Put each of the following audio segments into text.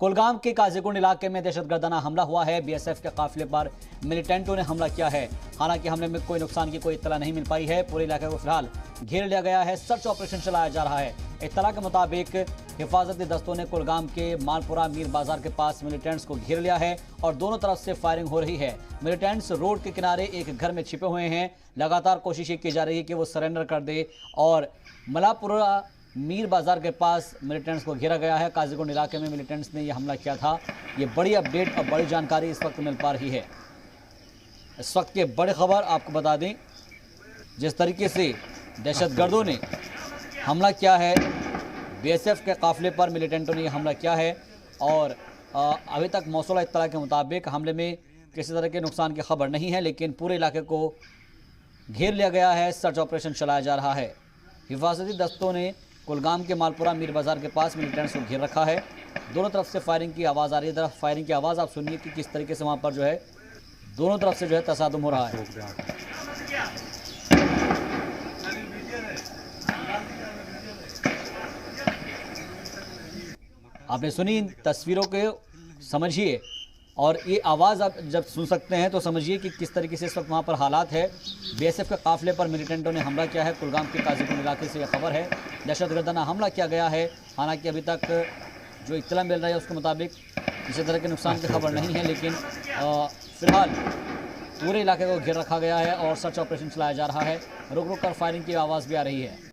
कुलगाम के काजीगुंड इलाके में दहशतगर्दाना हमला हुआ है। बीएसएफ के काफिले पर मिलिटेंटों ने हमला किया है। हालांकि हमले में कोई नुकसान की कोई इत्तला नहीं मिल पाई है। पूरे इलाके को फिलहाल घेर लिया गया है। सर्च ऑपरेशन चलाया जा रहा है। इत्तला के मुताबिक हिफाजती दस्तों ने कुलगाम के मालपुरा मीर बाजार के पास मिलिटेंट्स को घेर लिया है और दोनों तरफ से फायरिंग हो रही है। मिलिटेंट्स रोड के किनारे एक घर में छिपे हुए हैं। लगातार कोशिश की जा रही है कि वो सरेंडर कर दे और मलापुरा मीर बाजार के पास मिलिटेंट्स को घेरा गया है। काजीगुंड इलाके में मिलिटेंट्स ने यह हमला किया था। ये बड़ी अपडेट और बड़ी जानकारी इस वक्त मिल पा रही है। इस वक्त की बड़ी खबर आपको बता दें, जिस तरीके से दहशतगर्दों ने हमला किया है, बीएसएफ के काफिले पर मिलिटेंटों ने यह हमला किया है और अभी तक मौसूला इत्तला के मुताबिक हमले में किसी तरह के नुकसान की खबर नहीं है, लेकिन पूरे इलाके को घेर लिया गया है। सर्च ऑपरेशन चलाया जा रहा है। हिफाजती दस्तों ने कुलगाम के मालपुरा मीर बाजार के पास मिलिटेंट्स को घेर रखा है। दोनों तरफ से फायरिंग की आवाज़ आ रही है। तरफ फायरिंग की आवाज़ आप सुनिए कि किस तरीके से वहाँ पर जो है दोनों तरफ से जो है तसादुम हो रहा है। आपने सुनी तस्वीरों के, समझिए, और ये आवाज़ आप जब सुन सकते हैं तो समझिए कि किस तरीके से इस वक्त वहाँ पर हालात है। बीएसएफ के काफिले पर मिलिटेंटों ने हमला किया है। कुलगाम के काजीगुंड इलाके से यह खबर है। दहशतगर्दाना हमला किया गया है। हालांकि अभी तक जो इत्तला मिल रहा है उसके मुताबिक किसी तरह के नुकसान की खबर नहीं है, लेकिन फिलहाल पूरे इलाके को घेर रखा गया है और सर्च ऑपरेशन चलाया जा रहा है। रुक रुक कर फायरिंग की आवाज़ भी आ रही है।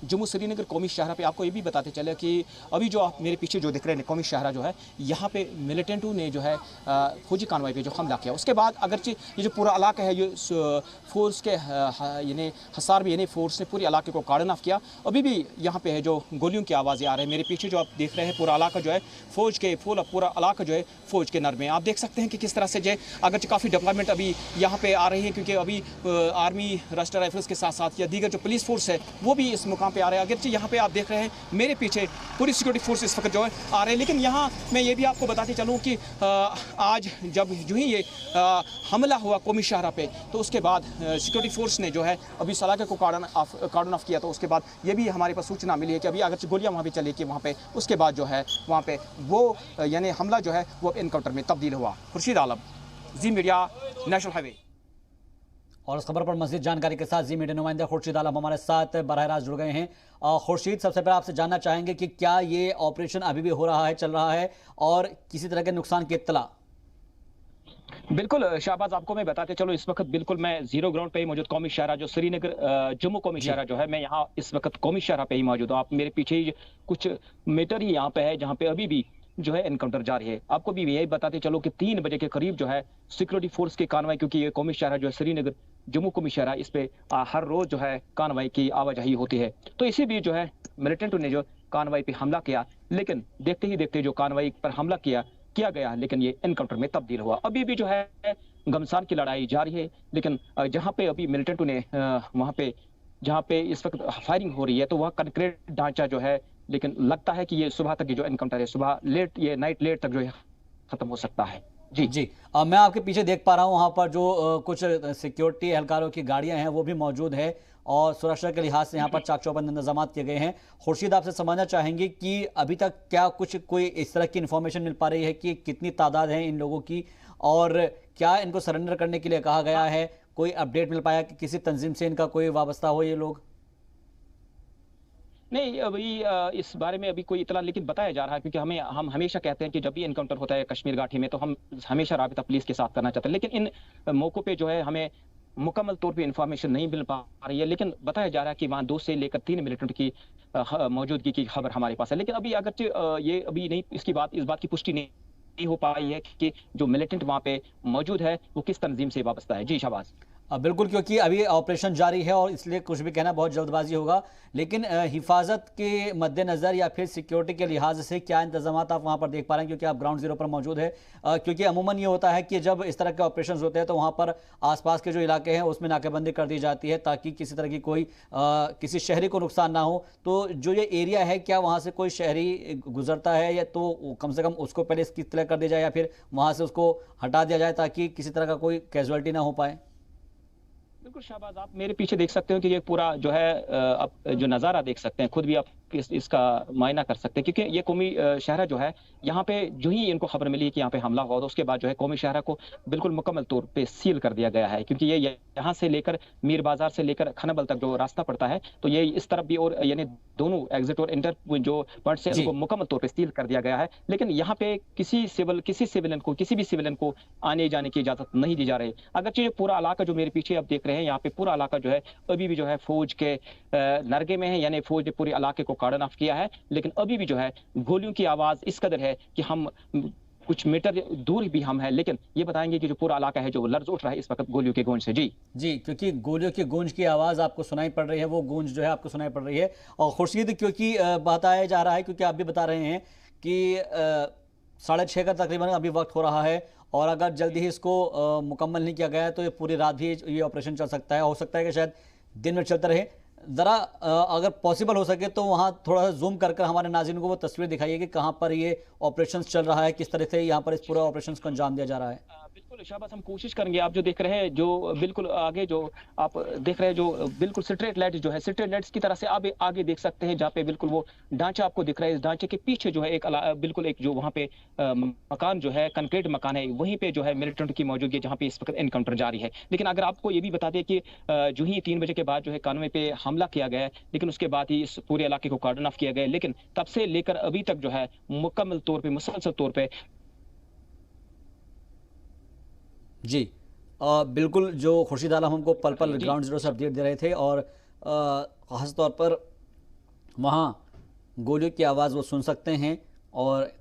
जम्मू श्रीनगर कौमी शहरा पे आपको ये भी बताते चले कि अभी जो आप मेरे पीछे जो दिख रहे हैं कौमी शहरा जो है, यहाँ पे मिलिटेंटों ने जो है फौजी कानवाई पे जो हमला किया, उसके बाद अगरचे ये जो पूरा इलाका है, ये फोर्स के यानी हसार भी यानी फोर्स ने पूरे इलाके को कार्डन ऑफ किया। अभी भी यहाँ पे है जो गोलियों की आवाज़ें आ रही है। मेरे पीछे जो आप देख रहे हैं पूरा इलाका जो है फौज के पूरा इलाका जो है फौज के नर में। आप देख सकते हैं कि किस तरह से जो है अगरचे काफ़ी डेवलपमेंट अभी यहाँ पे आ रही है, क्योंकि अभी आर्मी, राष्ट्रीय राइफल्स के साथ साथ या दीगर जो पुलिस फोर्स है वो भी इस मुकाम पे आ रहे हैं। अगरचे यहाँ पे आप देख रहे हैं मेरे पीछे पूरी सिक्योरिटी फोर्स इस वक्त जो है आ रहे हैं, लेकिन यहाँ मैं ये भी आपको बताते चलूँ कि आज जब जो ही ये हमला हुआ कौमी शहरा पे, तो उसके बाद सिक्योरिटी फोर्स ने जो है अभी इस इलाके को कार्डन ऑफ किया। तो उसके बाद ये भी हमारे पास सूचना मिली है कि अभी अगरचे गोलियाँ वहाँ पे चली कि वहाँ पे उसके बाद जो है वहाँ पे वो यानी हमला जो है वो एनकाउंटर में तब्दील हुआ। खुर्शीद आलम, जी मीडिया, नेशनल हाईवे। और इस खबर पर मज़ीद जानकारी के साथ जी मीडिया नुमाइंदे खुर्शीद आलम हमारे साथ बराह रास्त जुड़ गए हैं। खुर्शीद, सबसे पहले आपसे जानना चाहेंगे कि क्या ये ऑपरेशन अभी भी हो रहा है, चल रहा है, और किसी तरह के नुकसान की इत्तला? बिल्कुल शाहबाज, आपको मैं बताते चलो, इस वक्त बिल्कुल मैं जीरो ग्राउंड पे ही मौजूद कौमी शहरा जो श्रीनगर जम्मू कौमी शहरा जो है, मैं यहाँ इस वक्त कौमी शहरा पे ही मौजूद हूँ। आप मेरे पीछे ही कुछ मीटर ही यहाँ पे है जहाँ पे अभी भी जो है एनकाउंटर जारी है। आपको भी यही बताते चलो कि 3 बजे के करीब जो है सिक्योरिटी फोर्स की कार्रवाई, क्योंकि ये कौमी शहरा जो है श्रीनगर जम्मू कौमी शहरा, इस पे हर रोज जो है कार्रवाई की आवाजाही होती है। तो इसी बीच जो है मिलिटेंटों ने जो कार्रवाई पे हमला किया, लेकिन देखते ही देखते जो कार्रवाई पर हमला किया गया, लेकिन ये एनकाउंटर में तब्दील हुआ। अभी भी जो है घमसान की लड़ाई जारी है, लेकिन जहाँ पे अभी मिलिटेंटों ने वहाँ पे जहाँ पे इस वक्त फायरिंग हो रही है, तो वह कंक्रीट ढांचा जो है, लेकिन लगता है कि ये सुबह तक जो एनकाउंटर है, सुबह लेट, ये नाइट लेट तक जो है खत्म हो सकता है। जी मैं आपके पीछे देख पा रहा हूँ, वहाँ पर जो कुछ सिक्योरिटी एहलकारों की गाड़ियाँ हैं वो भी मौजूद है और सुरक्षा के लिहाज से यहाँ पर चाक चौबंद इंतजाम किए गए हैं। खुर्शीद, आपसे समझना चाहेंगे कि अभी तक क्या कोई इस तरह की इन्फॉर्मेशन मिल पा रही है कि कितनी तादाद है इन लोगों की, और क्या इनको सरेंडर करने के लिए कहा गया है? कोई अपडेट मिल पाया कि किसी तंजीम से इनका कोई वाबस्ता हो ये लोग? नहीं, अभी इस बारे में अभी कोई इतला लेकिन बताया जा रहा है, क्योंकि हम हमेशा कहते हैं कि जब भी एनकाउंटर होता है कश्मीर घाटी में, तो हम हमेशा राबिता पुलिस के साथ करना चाहते हैं, लेकिन इन मौकों पे जो है हमें मुकम्मल तौर पे इंफॉर्मेशन नहीं मिल पा रही है। लेकिन बताया जा रहा है कि वहाँ 2 से लेकर 3 मिलिटेंट की मौजूदगी की खबर हमारे पास है, लेकिन अभी अगर ये अभी नहीं, इस बात की पुष्टि नहीं हो पाई है कि जो मिलिटेंट वहाँ पे मौजूद है वो किस तंजीम से वाबस्ता है। जी शाहबाज। बिल्कुल, क्योंकि अभी ऑपरेशन जारी है और इसलिए कुछ भी कहना बहुत जल्दबाजी होगा, लेकिन हिफाजत के मद्देनज़र या फिर सिक्योरिटी के लिहाज से क्या इंतजाम आप वहाँ पर देख पा रहे हैं, क्योंकि आप ग्राउंड जीरो पर मौजूद है? क्योंकि अमूमन ये होता है कि जब इस तरह के ऑपरेशन होते हैं तो वहाँ पर आसपास के जो इलाके हैं उसमें नाकेबंदी कर दी जाती है ताकि किसी तरह की कोई किसी शहरी को नुकसान ना हो। तो जो ये एरिया है, क्या वहाँ से कोई शहरी गुजरता है, या तो कम से कम उसको पहले इसकी इत्तला कर दी जाए या फिर वहाँ से उसको हटा दिया जाए ताकि किसी तरह का कोई कैजुअलिटी ना हो पाए? बिल्कुल शाहबाज, आप मेरे पीछे देख सकते हो कि ये पूरा जो है आप जो नज़ारा देख सकते हैं, खुद भी आप इसका मायना कर सकते हैं, क्योंकि ये कौमी शहरा जो है यहाँ पे जो ही इनको खबर मिली कि यहाँ पे हमला हुआ तो उसके बाद जो है कौमी शहरा को बिल्कुल मुकम्मल तौर पे सील कर दिया गया है, क्योंकि ये यहाँ से लेकर मीर बाजार से लेकर खनबल तक जो रास्ता पड़ता है तो ये इस तरफ भी, और यानी दोनों एग्जिट और इंटर जो पॉइंट से उनको मुकम्मल तौर पे सील कर दिया गया है। लेकिन यहाँ पे किसी भी सिविलियन को आने जाने की इजाजत नहीं दी जा रही। अगरचे पूरा इलाका जो मेरे पीछे आप देख रहे हैं, यहाँ पे पूरा इलाका जो है अभी भी जो है फौज के नरगे में है, यानी फौज ने पूरे इलाके को कार्डन ऑफ किया है। लेकिन अभी भी जो है गोलियों की आवाज इस कदर है कि हम कुछ मीटर दूर भी हम हैं, लेकिन ये बताएंगे कि जो पूरा इलाका है जो लर्ज उठ रहा है इस वक्त गोलियों के गूंज से। जी, क्योंकि गोलियों की गूंज की आवाज़ आपको सुनाई पड़ रही है, वो गूंज जो है आपको सुनाई पड़ रही है। और खुर्शीद, क्योंकि बताया जा रहा है, क्योंकि आप भी बता रहे हैं कि 6:30 का तकरीबन अभी वक्त हो रहा है, और अगर जल्दी ही इसको मुकम्मल नहीं किया गया तो ये पूरी रात भी ये ऑपरेशन चल सकता है। हो सकता है कि शायद दिन में चलता रहे। ज़रा अगर पॉसिबल हो सके तो वहाँ थोड़ा सा जूम कर हमारे नाज़रीन को वो तस्वीर दिखाइए कि कहाँ पर ये ऑपरेशन चल रहा है, किस तरह से यहाँ पर इस पूरे ऑपरेशन को अंजाम दिया जा रहा है। बिल्कुल शाहबाज, हम कोशिश करेंगे। आप जो देख रहे हैं, जो बिल्कुल आगे जो आप देख रहे हैं, जो बिल्कुल स्ट्रेट लाइट जो है, स्ट्रेट लाइट्स की तरह से आप आगे देख सकते हैं, जहाँ पे बिल्कुल वो ढांचा आपको दिख रहा है। इस ढांचे के पीछे जो है बिल्कुल एक जो वहाँ पे मकान जो है, कंक्रीट मकान है, वहीं पे जो है मिलिटेंट की मौजूदगी है, जहाँ पे इस वक्त एनकाउंटर जारी है। लेकिन अगर आपको ये भी बता दें कि जो ही 3 बजे के बाद जो है कानवे पे हमला किया गया है, लेकिन उसके बाद ही इस पूरे इलाके को कार्डन ऑफ किया गया है। लेकिन तब से लेकर अभी तक जो है मुकम्मल तौर पर, मुसलसल तौर पर जी बिल्कुल, जो खुर्शीद आलम हमको पल पल ग्राउंड जीरो से अपडेट दे रहे थे, और ख़ास तौर पर वहाँ गोलियों की आवाज़ वो सुन सकते हैं, और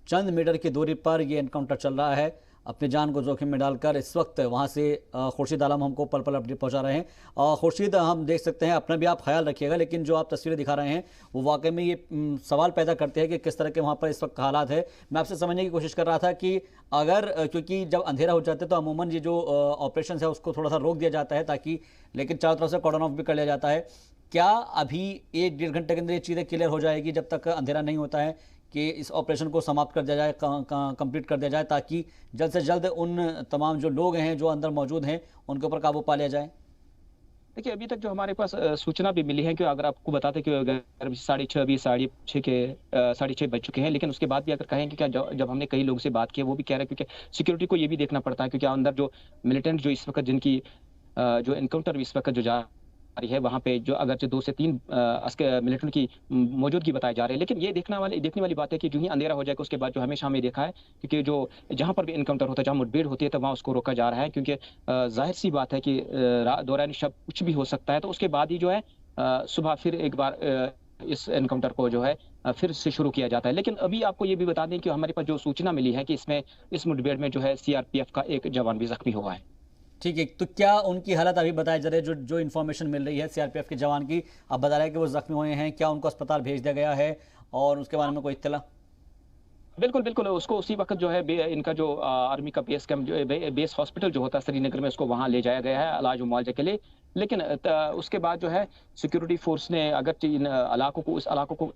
चंद मीटर की दूरी पर ये एनकाउंटर चल रहा है। अपनी जान को जोखिम में डालकर इस वक्त वहाँ से खुर्शीद आलम हमको पल पल अपडेट पहुँचा रहे हैं। खुर्शीद, हम देख सकते हैं, अपना भी आप ख्याल रखिएगा, लेकिन जो आप तस्वीरें दिखा रहे हैं वो वाकई में ये सवाल पैदा करते हैं कि किस तरह के वहाँ पर इस वक्त हालात है। मैं आपसे समझने की कोशिश कर रहा था कि अगर, क्योंकि जब अंधेरा हो जाता है तो अमूमन ये जो ऑपरेशन है उसको थोड़ा सा रोक दिया जाता है, ताकि, लेकिन चारों तरफ से कॉर्डन ऑफ भी कर लिया जाता है। क्या अभी 1-1.5 घंटे के अंदर ये चीज़ें क्लियर हो जाएगी जब तक अंधेरा नहीं होता है, कि इस ऑपरेशन को समाप्त कर दिया जाए, कंप्लीट कर दिया जाए, ताकि जल्द से जल्द उन तमाम जो लोग हैं जो अंदर मौजूद हैं उनके ऊपर काबू पा लिया जाए? देखिए, अभी तक जो हमारे पास सूचना भी मिली है, कि अगर आपको बताते कि अगर 6:30 के 6:30 बज चुके हैं, लेकिन उसके बाद भी अगर कहें कि क्या, जब हमने कई लोगों से बात की, वो भी कह रहे हैं क्योंकि सिक्योरिटी को ये भी देखना पड़ता है, क्योंकि अंदर जो मिलिटेंट जो इस वक्त जिनकी जो एनकाउंटर इस वक्त जो जा रही है, वहाँ पे जो अगर 2 से 3 मिलिटेंट की मौजूदगी बताई जा रही है। लेकिन ये देखने वाली बात है कि जो ही अंधेरा हो जाएगा उसके बाद जो हमेशा हमें देखा है, क्योंकि जो जहाँ पर भी एनकाउंटर होता है, जहाँ मुठभेड़ होती है, तो वहाँ उसको रोका जा रहा है, क्योंकि जाहिर सी बात है कि दौरान शब कुछ भी हो सकता है। तो उसके बाद ही जो है सुबह फिर एक बार इस एनकाउंटर को जो है फिर से शुरू किया जाता है। लेकिन अभी आपको ये भी बता दें कि हमारे पास जो सूचना मिली है कि इस मुठभेड़ में जो है CRPF का एक जवान भी जख्मी हुआ है। ठीक है, तो क्या उनकी हालत अभी बताया जा रही है? जो इन्फॉर्मेशन मिल रही है CRPF के जवान की, आप बता रहे हैं कि वो जख्मी हुए हैं, क्या उनको अस्पताल भेज दिया गया है, और उसके बारे में कोई इत्तला? बिल्कुल उसको उसी वक्त जो है इनका जो आर्मी का बेस कैंप, जो बेस हॉस्पिटल जो होता है श्रीनगर में, उसको वहाँ ले जाया गया है इलाज मुआवजे के लिए। लेकिन उसके बाद जो है सिक्योरिटी फोर्स ने अगर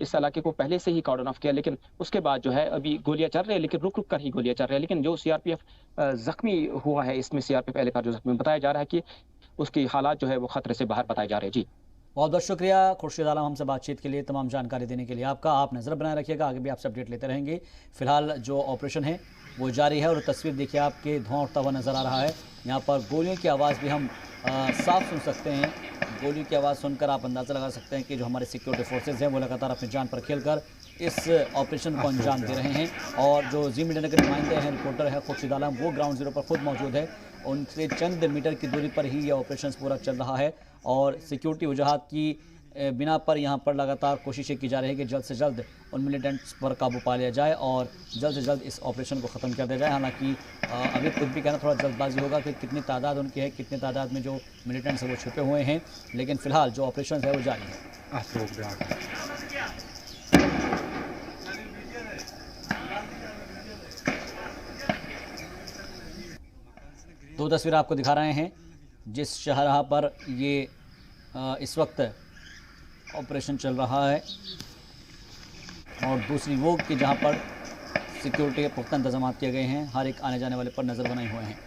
इस इलाके को पहले से ही कॉर्डन ऑफ किया, लेकिन उसके बाद जो है अभी गोलियां चल रही है, लेकिन रुक कर ही गोलियां चल रही है। लेकिन जो CRPF जख्मी हुआ है, इसमें CRPF एहलकार जो जख्मी बताया जा रहा है कि उसकी हालात जो है वो खतरे से बाहर बताए जा रहे हैं। जी, बहुत बहुत शुक्रिया खुर्शीद आलम हमसे बातचीत के लिए, तमाम जानकारी देने के लिए आपका। आप नज़र बनाए रखिएगा, आगे भी आपसे अपडेट लेते रहेंगे। फिलहाल जो ऑपरेशन है वो जारी है, और तस्वीर देखिए आपके धुआं उठता हुआ नज़र आ रहा है। यहाँ पर गोलियों की आवाज़ भी हम साफ सुन सकते हैं। गोलियों की आवाज़ सुनकर आप अंदाज़ा लगा सकते हैं कि जो हमारे सिक्योरिटी फोर्सेज हैं वो लगातार अपनी जान पर खेलकर इस ऑपरेशन को अंजाम दे रहे हैं। और जो जी मीडिया के नुमाइंदे हैं, रिपोर्टर है खुर्शीद आलम, वो ग्राउंड जीरो पर खुद मौजूद है। उनसे चंद मीटर की दूरी पर ही ये ऑपरेशन पूरा चल रहा है, और सिक्योरिटी वजूहात की बिना पर यहाँ पर लगातार कोशिशें की जा रही है कि जल्द से जल्द उन मिलिटेंट्स पर काबू पा लिया जाए और जल्द से जल्द इस ऑपरेशन को ख़त्म कर दिया जाए। हालांकि अभी कुछ भी कहना थोड़ा जल्दबाजी होगा कि कितनी तादाद उनकी है, कितनी तादाद में जो मिलिटेंट्स हैं वो छुपे हुए हैं, लेकिन फ़िलहाल जो ऑपरेशन है वो जारी है। दो तस्वीर आपको दिखा रहे हैं जिस शाहराह पर ये इस वक्त ऑपरेशन चल रहा है, और दूसरी वो कि जहां पर सिक्योरिटी के पुख्ता इंतजाम किए गए हैं, हर एक आने जाने वाले पर नज़र बनाए हुए हैं।